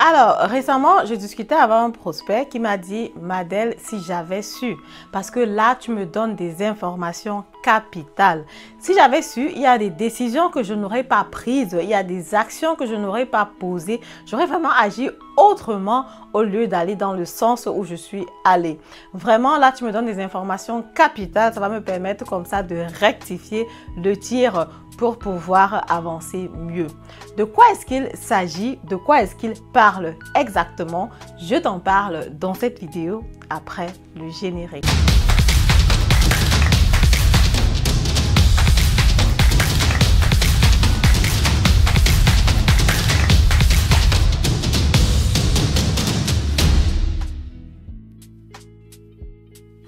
Alors, récemment, j'ai discuté avec un prospect qui m'a dit « Madel, si j'avais su, parce que là, tu me donnes des informations capitales. Si j'avais su, il y a des décisions que je n'aurais pas prises, il y a des actions que je n'aurais pas posées. J'aurais vraiment agi autrement au lieu d'aller dans le sens où je suis allée. Vraiment, là, tu me donnes des informations capitales. Ça va me permettre comme ça de rectifier le tir pour pouvoir avancer mieux. » De quoi est-ce qu'il s'agit? De quoi est-ce qu'il parle exactement? Je t'en parle dans cette vidéo après le générique.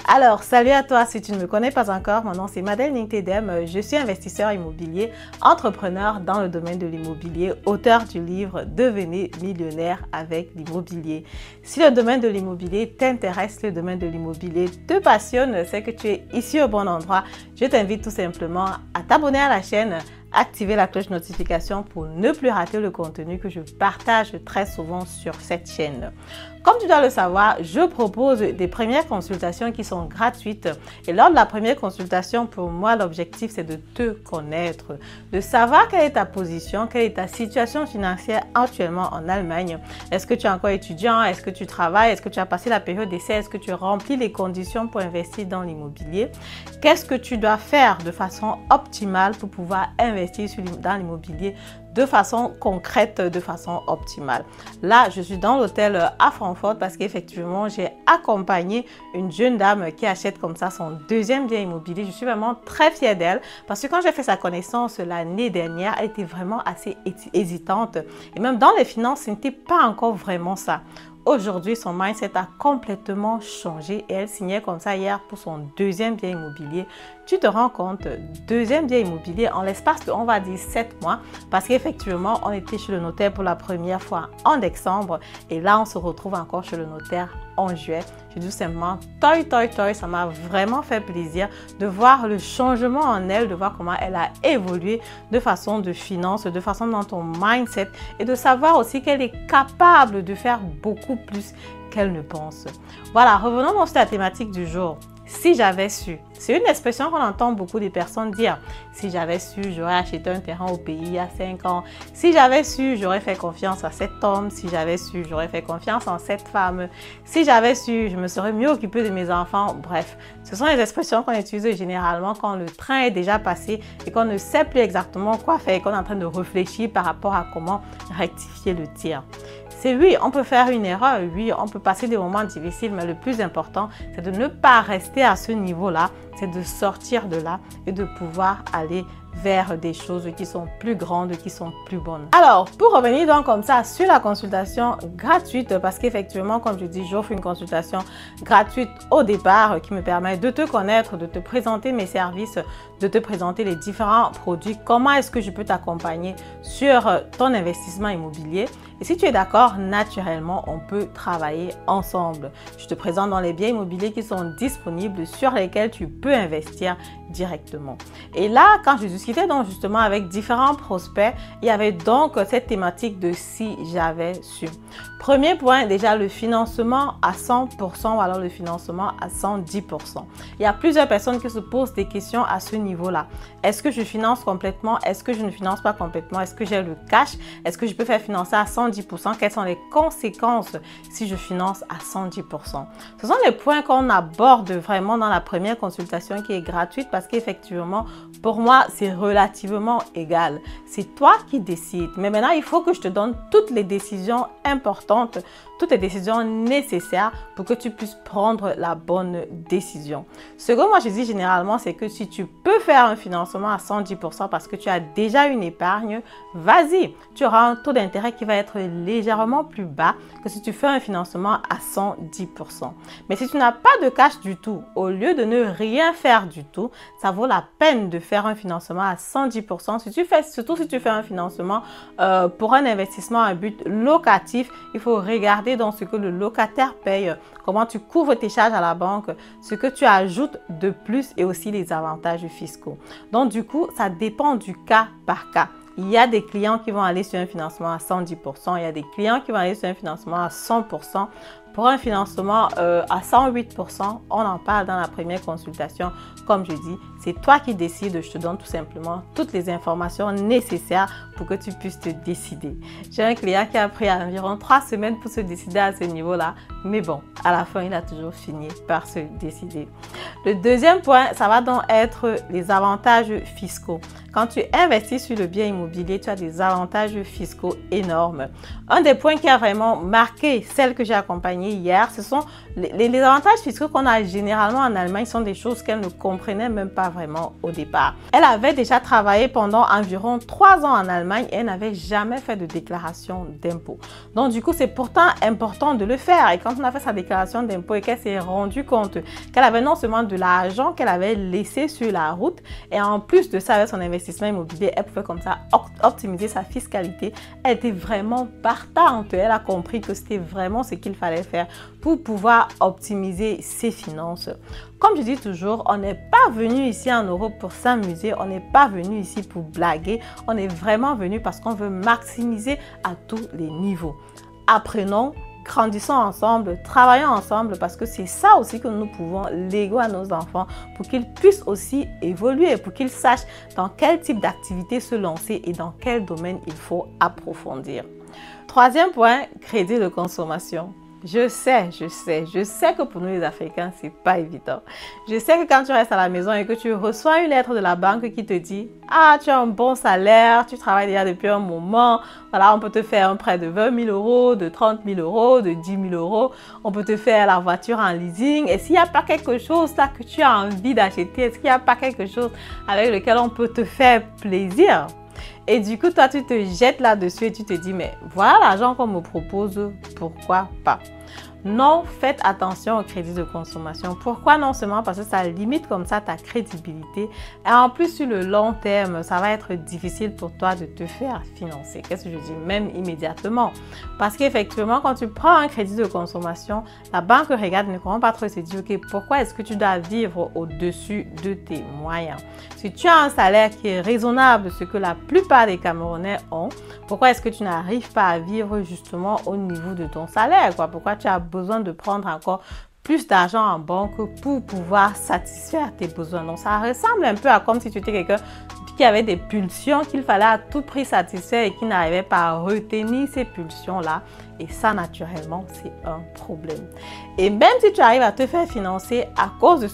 Alors, salut à toi, si tu ne me connais pas encore, mon nom c'est Madel Ning-Tedem, je suis investisseur immobilier, entrepreneur dans le domaine de l'immobilier, auteur du livre Devenez millionnaire avec l'immobilier. Si le domaine de l'immobilier t'intéresse, le domaine de l'immobilier te passionne, c'est que tu es ici au bon endroit. Je t'invite tout simplement à t'abonner à la chaîne, activer la cloche notification pour ne plus rater le contenu que je partage très souvent sur cette chaîne. Comme tu dois le savoir, je propose des premières consultations qui sont gratuites. Et lors de la première consultation, pour moi, l'objectif, c'est de te connaître, de savoir quelle est ta position, quelle est ta situation financière actuellement en Allemagne. Est-ce que tu es encore étudiant? Est-ce que tu travailles? Est-ce que tu as passé la période d'essai? Est-ce que tu remplis les conditions pour investir dans l'immobilier? Qu'est-ce que tu dois faire de façon optimale pour pouvoir investir dans l'immobilier de façon concrète, de façon optimale? Là, je suis dans l'hôtel à Francfort parce qu'effectivement, j'ai accompagné une jeune dame qui achète comme ça son deuxième bien immobilier. Je suis vraiment très fière d'elle parce que quand j'ai fait sa connaissance l'année dernière, elle était vraiment assez hésitante. Et même dans les finances, ce n'était pas encore vraiment ça. Aujourd'hui, son mindset a complètement changé et elle signait comme ça hier pour son deuxième bien immobilier. Tu te rends compte, deuxième bien immobilier en l'espace de, on va dire, 7 mois, parce qu'effectivement, on était chez le notaire pour la première fois en décembre et là, on se retrouve encore chez le notaire en juillet. Je dis tout simplement, toi, ça m'a vraiment fait plaisir de voir le changement en elle, de voir comment elle a évolué de façon de finance, de façon dans ton mindset et de savoir aussi qu'elle est capable de faire beaucoup plus qu'elle ne pense. Voilà, revenons donc sur la thématique du jour. Si j'avais su, c'est une expression qu'on entend beaucoup de personnes dire. Si j'avais su, j'aurais acheté un terrain au pays il y a 5 ans. Si j'avais su, j'aurais fait confiance à cet homme. Si j'avais su, j'aurais fait confiance en cette femme. Si j'avais su, je me serais mieux occupée de mes enfants. Bref, ce sont les expressions qu'on utilise généralement quand le train est déjà passé et qu'on ne sait plus exactement quoi faire et qu'on est en train de réfléchir par rapport à comment rectifier le tir. C'est oui, on peut faire une erreur, oui, on peut passer des moments difficiles, mais le plus important, c'est de ne pas rester à ce niveau-là, c'est de sortir de là et de pouvoir aller vers des choses qui sont plus grandes, qui sont plus bonnes. Alors, pour revenir donc comme ça sur la consultation gratuite, parce qu'effectivement, comme je dis, j'offre une consultation gratuite au départ qui me permet de te connaître, de te présenter mes services, de te présenter les différents produits, comment est-ce que je peux t'accompagner sur ton investissement immobilier. Et si tu es d'accord, naturellement, on peut travailler ensemble. Je te présente dans les biens immobiliers qui sont disponibles, sur lesquels tu peux investir directement. Et là, quand je discutais donc justement avec différents prospects, il y avait donc cette thématique de si j'avais su. Premier point, déjà le financement à 100% ou alors le financement à 110%. Il y a plusieurs personnes qui se posent des questions à ce niveau-là. Est-ce que je finance complètement? Est-ce que je ne finance pas complètement? Est-ce que j'ai le cash? Est-ce que je peux faire financer à 110%? Quelles sont les conséquences si je finance à 110%? Ce sont les points qu'on aborde vraiment dans la première consultation qui est gratuite parce qu'effectivement, pour moi, c'est relativement égal. C'est toi qui décides. Mais maintenant, il faut que je te donne toutes les décisions importantes, toutes les décisions nécessaires pour que tu puisses prendre la bonne décision. Ce que moi, je dis généralement, c'est que si tu peux faire un financement à 110% parce que tu as déjà une épargne, vas-y. Tu auras un taux d'intérêt qui va être légèrement plus bas que si tu fais un financement à 110%. Mais si tu n'as pas de cash du tout, au lieu de ne rien faire du tout, ça vaut la peine de faire un financement à 110%. Surtout si tu fais un financement pour un investissement à but locatif, il faut regarder dans ce que le locataire paye, comment tu couvres tes charges à la banque, ce que tu ajoutes de plus et aussi les avantages fiscaux. Donc du coup, ça dépend du cas par cas. Il y a des clients qui vont aller sur un financement à 110%, il y a des clients qui vont aller sur un financement à 100%. Pour un financement à 108%, on en parle dans la première consultation. Comme je dis, c'est toi qui décides. Je te donne tout simplement toutes les informations nécessaires pour que tu puisses te décider. J'ai un client qui a pris environ 3 semaines pour se décider à ce niveau-là. Mais bon, à la fin, il a toujours fini par se décider. Le deuxième point, ça va donc être les avantages fiscaux. Quand tu investis sur le bien immobilier, tu as des avantages fiscaux énormes. Un des points qui a vraiment marqué celle que j'ai accompagnée hier, ce sont les avantages fiscaux qu'on a généralement en Allemagne, sont des choses qu'elle ne comprenait même pas vraiment au départ. Elle avait déjà travaillé pendant environ 3 ans en Allemagne et elle n'avait jamais fait de déclaration d'impôt. Donc du coup, c'est pourtant important de le faire. Et quand on a fait sa déclaration d'impôt et qu'elle s'est rendue compte qu'elle avait non seulement de l'argent qu'elle avait laissé sur la route, et en plus de ça, avec son investissement immobilier, elle pouvait comme ça optimiser sa fiscalité. Elle était vraiment partante. Elle a compris que c'était vraiment ce qu'il fallait faire pour pouvoir optimiser ses finances. Comme je dis toujours, on n'est pas venu ici en Europe pour s'amuser, on n'est pas venu ici pour blaguer, on est vraiment venu parce qu'on veut maximiser à tous les niveaux. Apprenons, grandissons ensemble, travaillons ensemble parce que c'est ça aussi que nous pouvons léguer à nos enfants pour qu'ils puissent aussi évoluer, pour qu'ils sachent dans quel type d'activité se lancer et dans quel domaine il faut approfondir. Troisième point, crédit de consommation. Je sais que pour nous les Africains, c'est pas évident. Je sais que quand tu restes à la maison et que tu reçois une lettre de la banque qui te dit « Ah, tu as un bon salaire, tu travailles déjà depuis un moment, voilà, on peut te faire un prêt de 20 000 euros, de 30 000 euros, de 10 000 euros, on peut te faire la voiture en leasing. Et s'il n'y a pas quelque chose là que tu as envie d'acheter, est-ce qu'il n'y a pas quelque chose avec lequel on peut te faire plaisir ?» Et du coup, toi, tu te jettes là-dessus et tu te dis, mais voilà l'argent qu'on me propose, pourquoi pas? Non, faites attention au crédit de consommation. Pourquoi? Non seulement parce que ça limite comme ça ta crédibilité, et en plus sur le long terme, ça va être difficile pour toi de te faire financer. Qu'est-ce que je dis? Même immédiatement. Parce qu'effectivement, quand tu prends un crédit de consommation, la banque regarde, ne comprend pas trop et se dit, ok, pourquoi est-ce que tu dois vivre au-dessus de tes moyens? Si tu as un salaire qui est raisonnable, ce que la plupart des Camerounais ont, pourquoi est-ce que tu n'arrives pas à vivre justement au niveau de ton salaire, quoi? Pourquoi tu as besoin de prendre encore plus d'argent en banque pour pouvoir satisfaire tes besoins? Donc ça ressemble un peu à comme si tu étais quelqu'un qui avait des pulsions qu'il fallait à tout prix satisfaire et qui n'arrivait pas à retenir ces pulsions-là. Et ça, naturellement, c'est un problème. Et même si tu arrives à te faire financer à cause de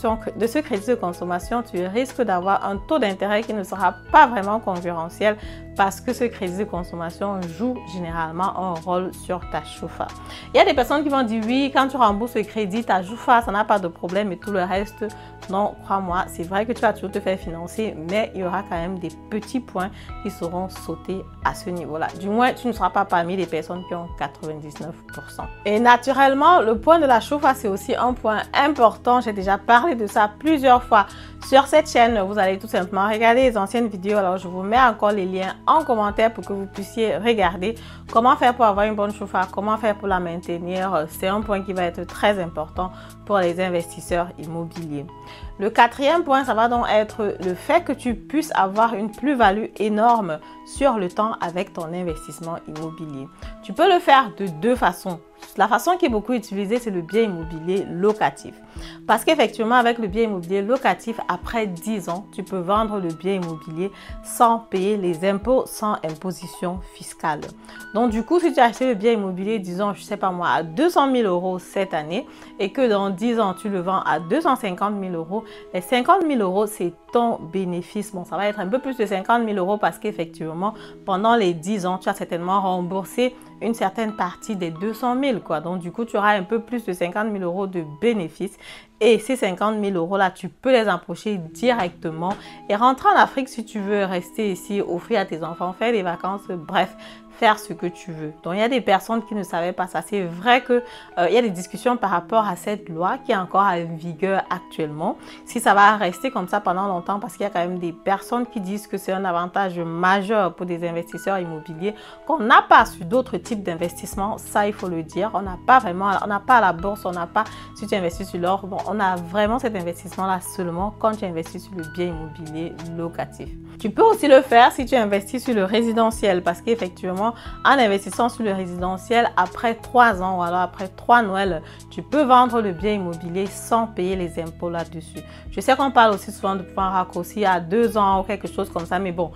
ce crédit de consommation, tu risques d'avoir un taux d'intérêt qui ne sera pas vraiment concurrentiel parce que ce crédit de consommation joue généralement un rôle sur ta chauffeur. Il y a des personnes qui vont dire oui, quand tu rembourses le crédit, ta chauffeur, ça n'a pas de problème et tout le reste. Non, crois-moi, c'est vrai que tu vas toujours te faire financer, mais il y aura quand même des petits points qui seront sautés à ce niveau-là. Du moins, tu ne seras pas parmi les personnes qui ont 99%. Et naturellement, le point de la chauffe-eau, c'est aussi un point important. J'ai déjà parlé de ça plusieurs fois sur cette chaîne. Vous allez tout simplement regarder les anciennes vidéos. Alors, je vous mets encore les liens en commentaire pour que vous puissiez regarder comment faire pour avoir une bonne chauffe-eau, comment faire pour la maintenir. C'est un point qui va être très important pour les investisseurs immobiliers. Le quatrième point, ça va donc être le fait que tu puisses avoir une plus-value énorme sur le temps avec ton investissement immobilier. Tu peux le faire de deux façons. La façon qui est beaucoup utilisée, c'est le bien immobilier locatif. Parce qu'effectivement, avec le bien immobilier locatif, après 10 ans, tu peux vendre le bien immobilier sans payer les impôts, sans imposition fiscale. Donc, du coup, si tu as acheté le bien immobilier, disons, je sais pas moi, à 200 000 euros cette année et que dans 10 ans, tu le vends à 250 000 euros, les 50 000 euros, c'est ton bénéfice. Bon, ça va être un peu plus de 50 000 euros parce qu'effectivement, pendant les 10 ans, tu as certainement remboursé une certaine partie des 200 000, quoi. Donc, du coup, tu auras un peu plus de 50 000 euros de bénéfice. Et ces 50 000 euros là, tu peux les empocher directement et rentrer en Afrique si tu veux rester ici, offrir à tes enfants, faire des vacances, bref, faire ce que tu veux. Donc, il y a des personnes qui ne savaient pas ça. C'est vrai que il y a des discussions par rapport à cette loi qui est encore en vigueur actuellement. Si ça va rester comme ça pendant longtemps, parce qu'il y a quand même des personnes qui disent que c'est un avantage majeur pour des investisseurs immobiliers qu'on n'a pas sur d'autres types d'investissements. Ça, il faut le dire. On n'a pas vraiment, on n'a pas la bourse, on n'a pas, si tu investis sur l'or, bon, on a vraiment cet investissement-là seulement quand tu investis sur le bien immobilier locatif. Tu peux aussi le faire si tu investis sur le résidentiel parce qu'effectivement, en investissant sur le résidentiel, après 3 ans ou alors après 3 Noëls, tu peux vendre le bien immobilier sans payer les impôts là-dessus. Je sais qu'on parle aussi souvent de pouvoir raccourcir à 2 ans ou quelque chose comme ça, mais bon,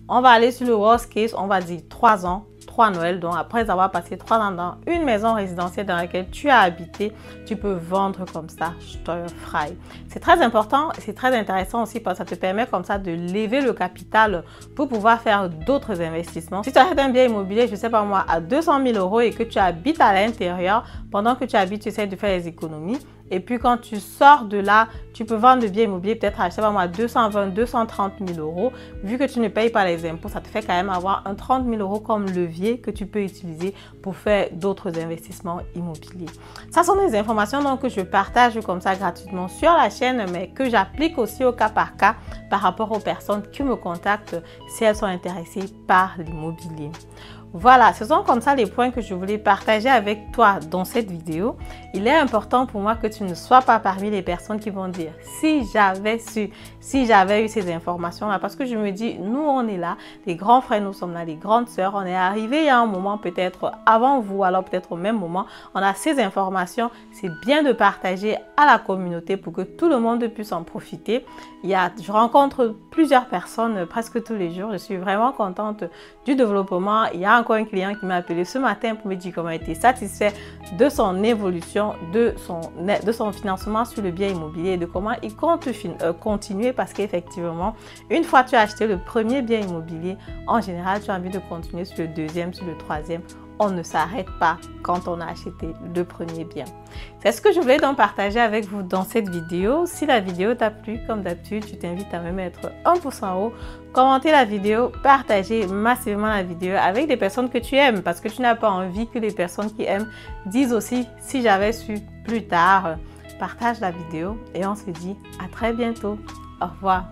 on va aller sur le worst case, on va dire 3 ans. 3 Noël, donc après avoir passé 3 ans dans une maison résidentielle dans laquelle tu as habité, tu peux vendre comme ça, steuerfrei. C'est très important, c'est très intéressant aussi parce que ça te permet comme ça de lever le capital pour pouvoir faire d'autres investissements. Si tu achètes un bien immobilier, je sais pas moi, à 200 000 euros et que tu habites à l'intérieur, pendant que tu habites, tu essaies de faire les économies. Et puis quand tu sors de là, tu peux vendre le bien immobilier peut-être à, je sais pas moi, 220 230 000 euros. Vu que tu ne payes pas les impôts, ça te fait quand même avoir un 30 000 euros comme levier que tu peux utiliser pour faire d'autres investissements immobiliers. Ça sont des informations donc, que je partage comme ça gratuitement sur la chaîne, mais que j'applique aussi au cas par cas par rapport aux personnes qui me contactent si elles sont intéressées par l'immobilier. Voilà, ce sont comme ça les points que je voulais partager avec toi dans cette vidéo. Il est important pour moi que tu ne sois pas parmi les personnes qui vont dire « si j'avais su, si j'avais eu ces informations-là » parce que je me dis, nous on est là, les grands frères nous sommes là, les grandes sœurs, on est arrivé il y a un moment peut-être avant vous, alors peut-être au même moment, on a ces informations, c'est bien de partager à la communauté pour que tout le monde puisse en profiter. Je rencontre plusieurs personnes presque tous les jours, je suis vraiment contente du développement. Il y a encore un client qui m'a appelé ce matin pour me dire comment il était satisfait de son évolution, de son financement sur le bien immobilier et de comment il compte continuer parce qu'effectivement, une fois que tu as acheté le premier bien immobilier, en général, tu as envie de continuer sur le deuxième, sur le troisième. On ne s'arrête pas quand on a acheté le premier bien. C'est ce que je voulais donc partager avec vous dans cette vidéo. Si la vidéo t'a plu, comme d'habitude, je t'invite à me mettre un pouce en haut, commenter la vidéo, partager massivement la vidéo avec des personnes que tu aimes parce que tu n'as pas envie que les personnes qui aiment disent aussi « si j'avais su plus tard ». Partage la vidéo et on se dit à très bientôt. Au revoir.